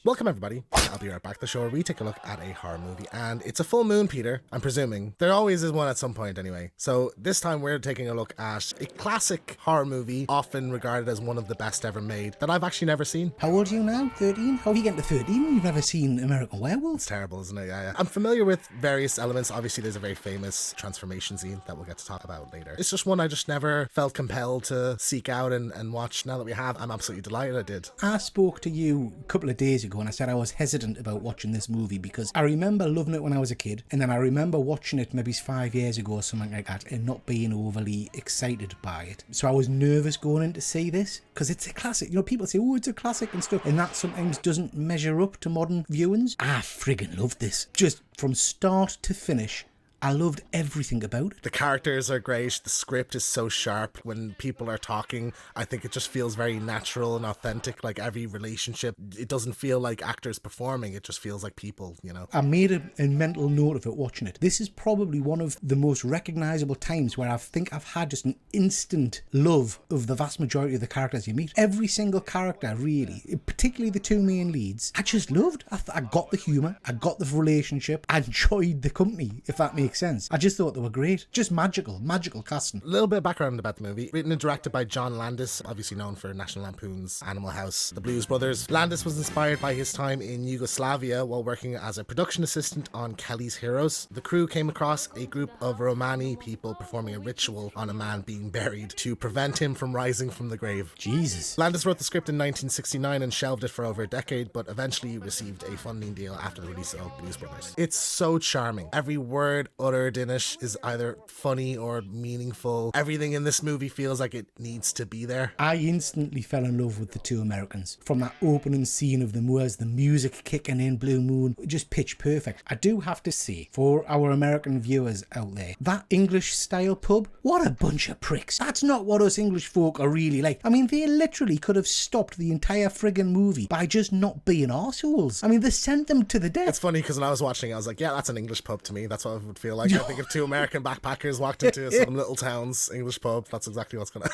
Welcome everybody, I'll be right back. The show where we take a look at a horror movie, and it's a full moon, Peter, I'm presuming. There always is one at some point anyway. So this time we're taking a look at a classic horror movie, often regarded as one of the best ever made, that I've actually never seen. How old are you now? 13? How are you getting to 13 when you've never seen American Werewolf? It's terrible, isn't it? Yeah. I'm familiar with various elements. Obviously there's a very famous transformation scene that we'll get to talk about later. It's just one I just never felt compelled to seek out and watch. Now that we have, I'm absolutely delighted I did. I spoke to you a couple of days ago and I said I was hesitant about watching this movie because I remember loving it when I was a kid, and then I remember watching it maybe 5 years ago or something like that and not being overly excited by it. So I was nervous going in to see this because it's a classic. You know, people say, oh, it's a classic and stuff, and that sometimes doesn't measure up to modern viewings. I friggin' loved this. Just from start to finish, I loved everything about it. The characters are great. The script is so sharp. When people are talking, I think it just feels very natural and authentic. Like every relationship, it doesn't feel like actors performing. It just feels like people, you know. I made a mental note of it watching it. This is probably one of the most recognisable times where I think I've had just an instant love of the vast majority of the characters you meet. Every single character, really, particularly the two main leads, I just loved. I got the humour. I got the relationship. I enjoyed the company, if that makes sense. I just thought they were great. Just magical casting. A little bit of background about the movie. Written and directed by John Landis, obviously known for National Lampoon's Animal House, The Blues Brothers. Landis was inspired by his time in Yugoslavia while working as a production assistant on Kelly's Heroes. The crew came across a group of Romani people performing a ritual on a man being buried to prevent him from rising from the grave. Jesus. Landis wrote the script in 1969 and shelved it for over a decade, but eventually received a funding deal after the release of Blues Brothers. It's so charming. Every word uttered in it is either funny or meaningful. Everything in this movie feels like it needs to be there. I instantly fell in love with the two Americans. From that opening scene of the Moors, the music kicking in, Blue Moon, just pitch perfect. I do have to say, for our American viewers out there, that English style pub, what a bunch of pricks. That's not what us English folk are really like. I mean, they literally could have stopped the entire friggin' movie by just not being arseholes. I mean, they sent them to the death. It's funny because when I was watching, I was like, yeah, that's an English pub to me. That's what it would feel like. I think if two American backpackers walked into some little town's English pub, that's exactly what's gonna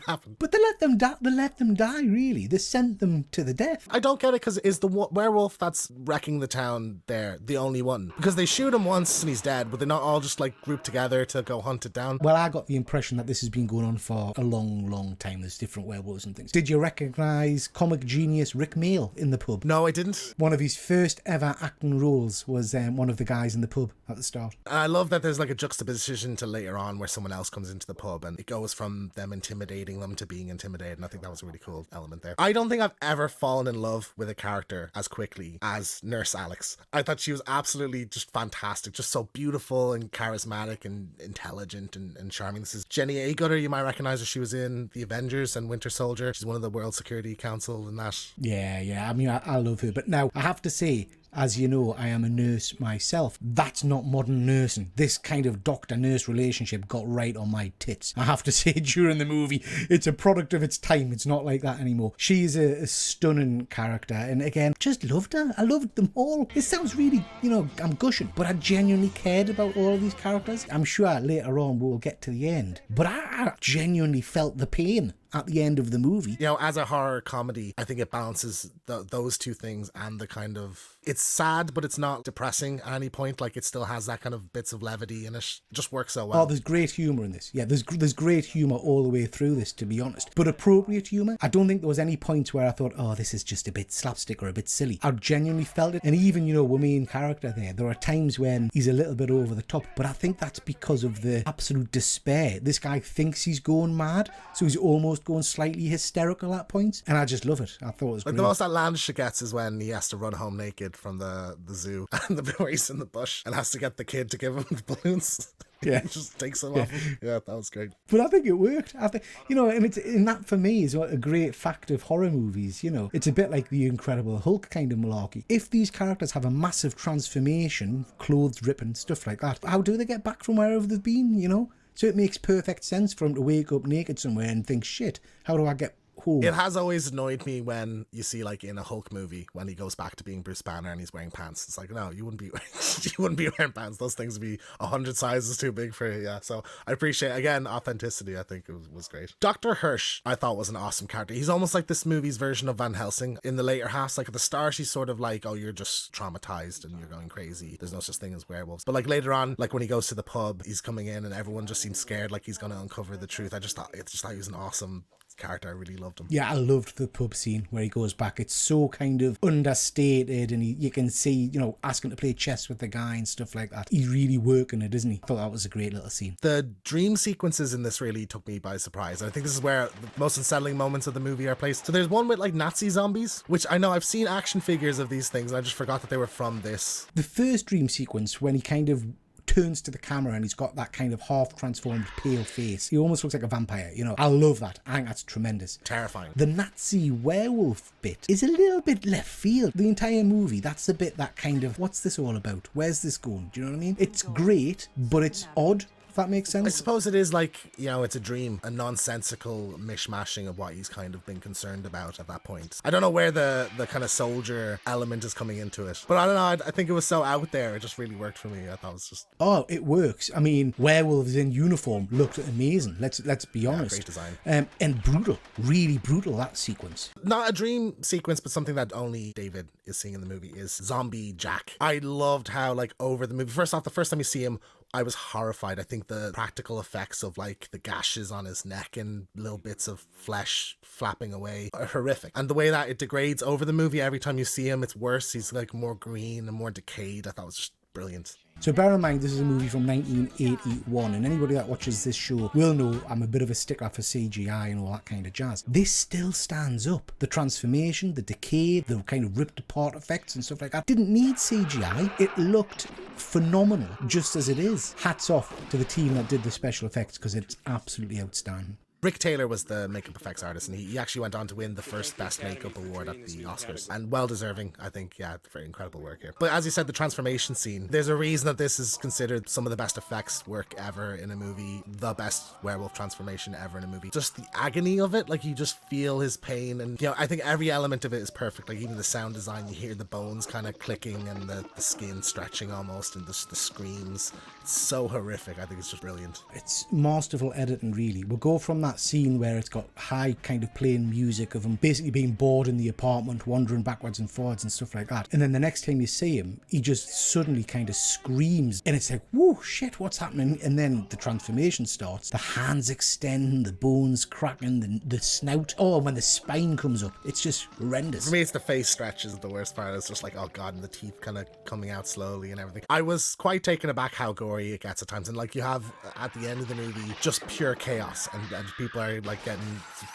happen. But they let them die. They let them die. Really, they sent them to the death. I don't get it, because is the werewolf that's wrecking the town there the only one? Because they shoot him once and he's dead, but they're not all just like grouped together to go hunt it down. Well, I got the impression that this has been going on for a long time. There's different werewolves and things. Did you recognise comic genius Rick Mail in the pub? No, I didn't. One of his first ever acting roles was one of the guys in the pub at the start. And I love that there's like a juxtaposition to later on where someone else comes into the pub and it goes from them intimidating them to being intimidated, and I think that was a really cool element there. I don't think I've ever fallen in love with a character as quickly as Nurse Alex. I thought she was absolutely just fantastic, just so beautiful and charismatic and intelligent and charming. This is Jenny Agutter. You might recognize her. She was in The Avengers and Winter Soldier. She's one of the World Security Council and that. Yeah. I mean, I love her. But now, I have to say, as you know, I am a nurse myself. That's not modern nursing. This kind of doctor-nurse relationship got right on my tits. I have to say, during the movie, it's a product of its time. It's not like that anymore. She's a stunning character. And again, just loved her. I loved them all. It sounds really, I'm gushing, but I genuinely cared about all of these characters. I'm sure later on we'll get to the end. But I genuinely felt the pain at the end of the movie. You know, as a horror comedy, I think it balances those two things, and the kind of, it's sad, but it's not depressing at any point. Like, it still has that kind of bits of levity in it. It just works so well. Oh, there's great humour in this. Yeah, there's great humour all the way through this, to be honest. But appropriate humour. I don't think there was any points where I thought, oh, this is just a bit slapstick or a bit silly. I genuinely felt it. And even, our main character there are times when he's a little bit over the top, but I think that's because of the absolute despair. This guy thinks he's going mad, so he's almost going slightly hysterical at points, and I just love it. I thought it was like great. The most outlandish it gets is when he has to run home naked from the zoo and the bit where he's in the bush and has to get the kid to give him the balloons. Yeah. He just takes them off. Yeah, that was great. But I think it worked. I think, and it's, and that for me is a great fact of horror movies. It's a bit like the Incredible Hulk kind of malarkey. If these characters have a massive transformation, clothes ripping, stuff like that, how do they get back from wherever they've been, So it makes perfect sense for him to wake up naked somewhere and think, shit, how do I get home. It has always annoyed me when you see, like, in a Hulk movie, when he goes back to being Bruce Banner and he's wearing pants. It's like, no, you wouldn't be you wouldn't be wearing pants. Those things would be 100 sizes too big for you. Yeah, so I appreciate, again, authenticity. I think it was great. Dr. Hirsch, I thought, was an awesome character. He's almost like this movie's version of Van Helsing in the later halves. Like, at the start, he's sort of like, oh, you're just traumatized and you're going crazy. There's no such thing as werewolves. But, like, later on, like when he goes to the pub, he's coming in and everyone just seems scared, like he's going to uncover the truth. I just thought he was an awesome character. I really loved him. Yeah, I loved the pub scene where he goes back. It's so kind of understated, and you can see, asking to play chess with the guy and stuff like that. He's really working it, isn't he? I thought that was a great little scene. The dream sequences in this really took me by surprise. I think this is where the most unsettling moments of the movie are placed. So there's one with like Nazi zombies, which I know I've seen action figures of these things and I just forgot that they were from this. The first dream sequence, when he kind of turns to the camera and he's got that kind of half transformed pale face, he almost looks like a vampire. I love that. I think that's tremendous. Terrifying. The Nazi werewolf bit is a little bit left field. The entire movie, that's the bit that kind of, what's this all about? Where's this going? Do you know what I mean? It's great, but it's odd. If that makes sense. I suppose it is like, it's a dream, a nonsensical mishmashing of what he's kind of been concerned about at that point. I don't know where the kind of soldier element is coming into it, but I don't know, I think it was so out there, it just really worked for me. I thought it was just... Oh, it works. I mean, werewolves in uniform looked amazing, let's be honest. Great design. And brutal, really brutal, that sequence. Not a dream sequence, but something that only David is seeing in the movie is Zombie Jack. I loved how, like, over the movie, first off, the first time you see him, I was horrified. I think the practical effects of like the gashes on his neck and little bits of flesh flapping away are horrific. And the way that it degrades over the movie, every time you see him, it's worse. He's like more green and more decayed. I thought it was just brilliant. So bear in mind, this is a movie from 1981, and anybody that watches this show will know I'm a bit of a stickler for CGI and all that kind of jazz. This still stands up. The transformation, the decay, the kind of ripped apart effects and stuff like that didn't need CGI. It looked phenomenal just as it is. Hats off to the team that did the special effects, because it's absolutely outstanding. Rick Taylor was the makeup effects artist, and he actually went on to win the first Best Makeup award at the Oscars. And well deserving, I think. Yeah, very incredible work here. But as you said, the transformation scene, there's a reason that this is considered some of the best effects work ever in a movie. The best werewolf transformation ever in a movie. Just the agony of it, like you just feel his pain. And, I think every element of it is perfect. Like even the sound design, you hear the bones kind of clicking and the skin stretching almost, and the screams. It's so horrific. I think it's just brilliant. It's masterful editing, really. We'll go from that scene where it's got high kind of playing music of him basically being bored in the apartment, wandering backwards and forwards and stuff like that. And then the next time you see him, he just suddenly kind of screams. And it's like, whoa, shit, what's happening? And then the transformation starts. The hands extend, the bones cracking, the snout. Oh, and when the spine comes up, it's just horrendous. For me, it's the face stretches the worst part. It's just like, oh god, and the teeth kind of coming out slowly and everything. I was quite taken aback how gory it gets at times. And like you have at the end of the movie, just pure chaos. And people are like getting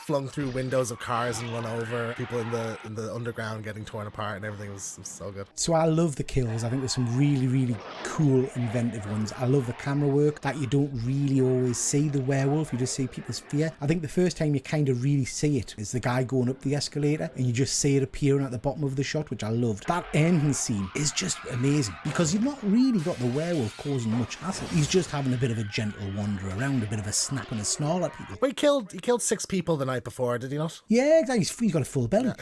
flung through windows of cars and run over. People in the underground getting torn apart and everything. It was so good. So I love the kills. I think there's some really, really cool, inventive ones. I love the camera work, that you don't really always see the werewolf. You just see people's fear. I think the first time you kind of really see it is the guy going up the escalator, and you just see it appearing at the bottom of the shot, which I loved. That ending scene is just amazing, because you've not really got the werewolf causing much hassle. He's just having a bit of a gentle wander around, a bit of a snap and a snarl at people. Well, he killed 6 people the night before, did he not? Yeah, exactly. He's got a full belly.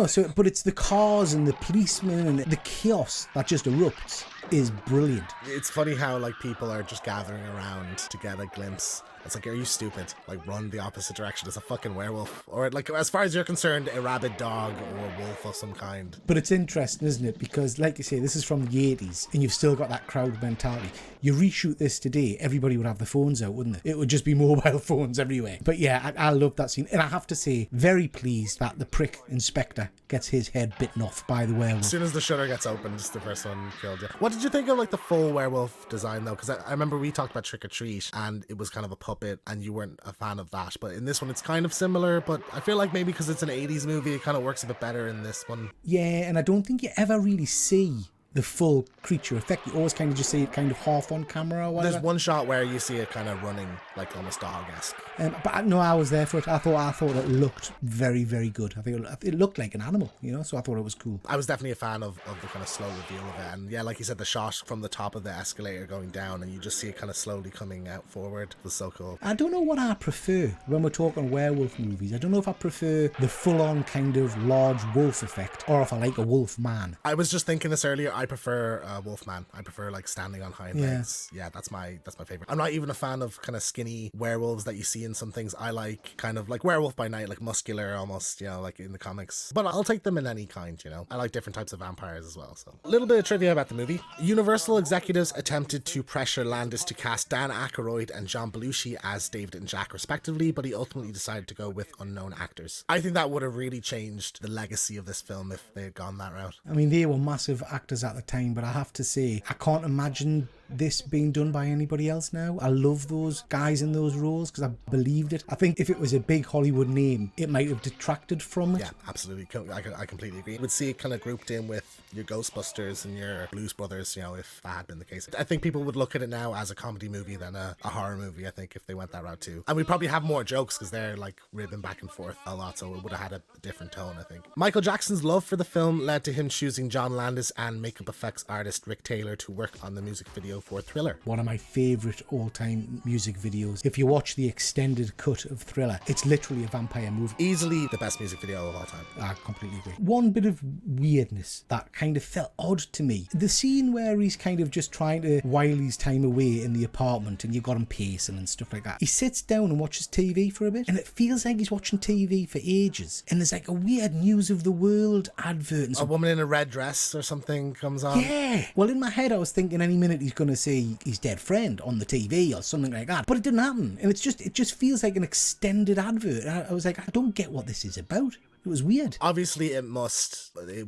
So, but it's the cars and the policemen and the chaos that just erupts is brilliant. It's funny how like people are just gathering around to get a glimpse. It's like, are you stupid? Like, run the opposite direction. It's a fucking werewolf. Or, like, as far as you're concerned, a rabid dog or a wolf of some kind. But it's interesting, isn't it? Because, like you say, this is from the 80s, and you've still got that crowd mentality. You reshoot this today, everybody would have the phones out, wouldn't it? It would just be mobile phones everywhere. But yeah, I love that scene. And I have to say, very pleased that the prick inspector gets his head bitten off by the werewolf. As soon as the shutter gets open, just the first one killed you. What did you think of, like, the full werewolf design, though? Because I remember we talked about Trick or Treat, and it was kind of a puppet, and you weren't a fan of that. But in this one, it's kind of similar, but I feel like maybe because it's an 80s movie, it kind of works a bit better in this one. Yeah, and I don't think you ever really see the full creature effect. You always kind of just see it kind of half on camera or whatever. There's one shot where you see it kind of running like almost dog-esque. But no, I was there for it. I thought it looked very, very good. I think it looked like an animal, so I thought it was cool. I was definitely a fan of the kind of slow reveal of it. And yeah, like you said, the shot from the top of the escalator going down and you just see it kind of slowly coming out forward was so cool. I don't know what I prefer when we're talking werewolf movies. I don't know if I prefer the full-on kind of large wolf effect or if I like a wolf man. I was just thinking this earlier. I prefer Wolfman. I prefer like standing on hind legs. Yeah, that's my favorite. I'm not even a fan of kind of skinny werewolves that you see in some things. I like kind of like Werewolf by Night, like muscular almost, like in the comics. But I'll take them in any kind, I like different types of vampires as well. So a little bit of trivia about the movie. Universal executives attempted to pressure Landis to cast Dan Aykroyd and John Belushi as David and Jack respectively, but he ultimately decided to go with unknown actors. I think that would have really changed the legacy of this film if they had gone that route. I mean, they were massive actors at the time, but I have to say, I can't imagine this being done by anybody else now. I love those guys in those roles because I believed it. I think if it was a big Hollywood name, it might have detracted from it. Yeah, absolutely. I completely agree. Would see it kind of grouped in with your Ghostbusters and your Blues Brothers, if that had been the case. I think people would look at it now as a comedy movie than a horror movie, I think, if they went that route too. And we'd probably have more jokes because they're like ribbing back and forth a lot, so it would have had a different tone, I think. Michael Jackson's love for the film led to him choosing John Landis and makeup effects artist Rick Taylor to work on the music video for Thriller. One of my favourite all-time music videos. If you watch the extended cut of Thriller, it's literally a vampire movie. Easily the best music video of all time. I completely agree. One bit of weirdness that kind of felt odd to me. The scene where he's kind of just trying to while his time away in the apartment and you've got him pacing and stuff like that. He sits down and watches TV for a bit and it feels like he's watching TV for ages. And there's like a weird News of the World advert. And a woman in a red dress or something comes on. Yeah. Well, in my head I was thinking any minute he's going to say his dead friend on the TV or something like that. But it didn't happen. And it just feels like an extended advert. I was like, I don't get what this is about. It was weird. Obviously, it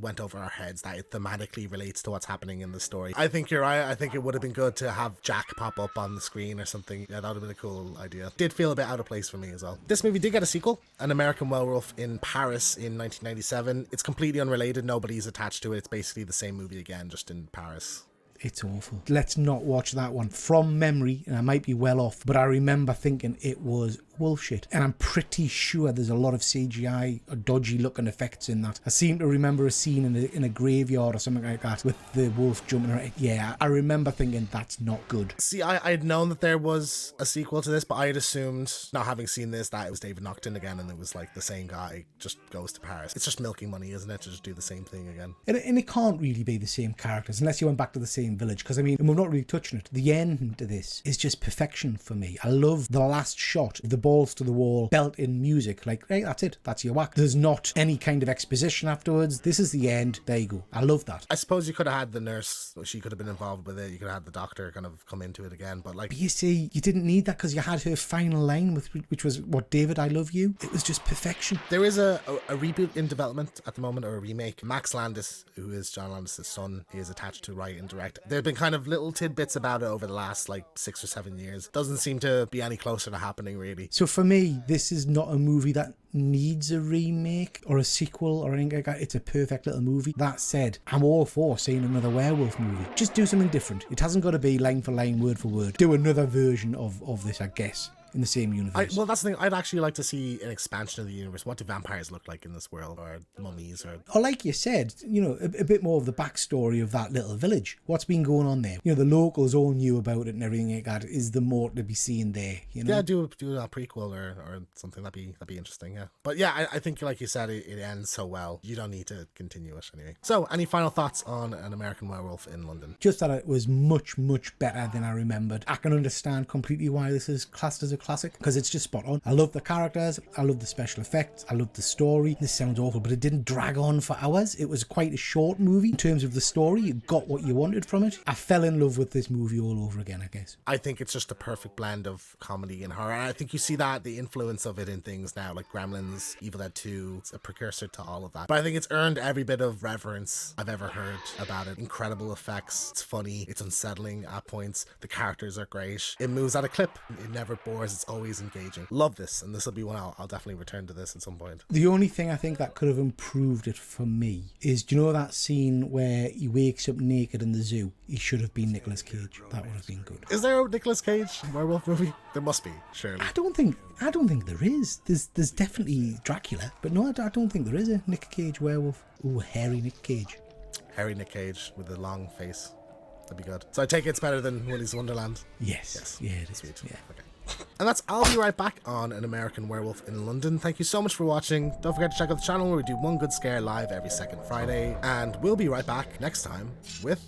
went over our heads that it thematically relates to what's happening in the story. I think you're right. I think it would have been good to have Jack pop up on the screen or something. Yeah, that would have been a cool idea. Did feel a bit out of place for me as well. This movie did get a sequel, An American Werewolf in Paris in 1997. It's completely unrelated. Nobody's attached to it. It's basically the same movie again, just in Paris. It's awful. Let's not watch that one. From memory, and I might be well off, but I remember thinking it was wolf shit. And I'm pretty sure there's a lot of CGI or dodgy looking effects in that. I seem to remember a scene in a graveyard or something like that with the wolf jumping around. Yeah, I remember thinking that's not good. See, I had known that there was a sequel to this, but I had assumed, not having seen this, that it was David Naughton again and it was like the same guy just goes to Paris. It's just milking money, isn't it, to just do the same thing again? And it can't really be the same characters unless you went back to the same village, because I mean, and we're not really touching it. The end to this is just perfection for me. I love the last shot, the balls to the wall, belt in music, like, hey, that's it, that's your whack. There's not any kind of exposition afterwards. This is the end, there you go. I love that. I suppose you could have had the nurse, she could have been involved with it, you could have had the doctor kind of come into it again, but you see, you didn't need that because you had her final line, which was, what, David, I love you. It was just perfection. There is a reboot in development at the moment, or a remake. Max Landis, who is John Landis' son, he is attached to write and direct. There have been kind of little tidbits about it over the last 6 or 7 years. Doesn't seem to be any closer to happening, really. So for me, this is not a movie that needs a remake or a sequel or anything like that. It's a perfect little movie. That said, I'm all for seeing another werewolf movie. Just do something different. It hasn't got to be line for line, word for word. Do another version of this, I guess, in the same universe. Well, that's the thing. I'd actually like to see an expansion of the universe. What do vampires look like in this world, or mummies, or like you said, a bit more of the backstory of that little village. What's been going on there? The locals all knew about it and everything like that. Is there more to be seen there? Yeah, do a prequel or something. That'd be interesting. Yeah, but yeah, I think like you said, it ends so well. You don't need to continue it anyway. So, any final thoughts on An American Werewolf in London? Just that it was much, much better than I remembered. I can understand completely why this is classed as a classic, because it's just spot on. I love the characters, I love the special effects, I love the story. This sounds awful, but it didn't drag on for hours. It was quite a short movie in terms of the story. You got what you wanted from it. I fell in love with this movie all over again, I guess. I think it's just a perfect blend of comedy and horror. And I think you see the influence of it in things now, like Gremlins, Evil Dead 2. It's a precursor to all of that. But I think it's earned every bit of reverence I've ever heard about it. Incredible effects. It's funny. It's unsettling at points. The characters are great. It moves at a clip. It never bores it's always engaging. Love this, and this will be one I'll definitely return to this at some point. The only thing I think that could have improved it for me is, do you know that scene where he wakes up naked in the zoo? He should have been Nicolas Cage. That would have been good. Is there a Nicolas Cage werewolf movie? There must be, surely. I don't think there is. There's definitely Dracula, but no, I don't think there is a Nick Cage werewolf. Ooh, hairy Nick Cage. Hairy Nick Cage with a long face. That'd be good. So I take it's better than Willy's Wonderland. Yes. Yeah, it is. Sweet. Yeah. Okay. And that's I'll Be Right Back on An American Werewolf in London. Thank you so much for watching. Don't forget to check out the channel where we do One Good Scare live every second Friday. And we'll be right back next time with...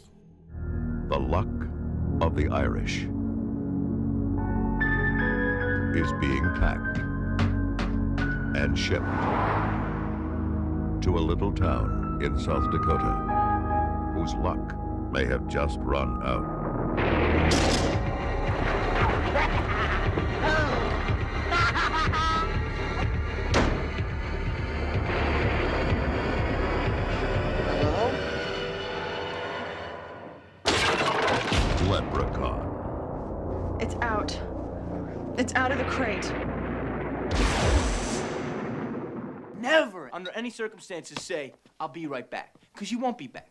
The luck of the Irish is being packed and shipped to a little town in South Dakota whose luck may have just run out. Leprechaun. It's out. It's out of the crate. Never, under any circumstances, say, I'll be right back. Because you won't be back.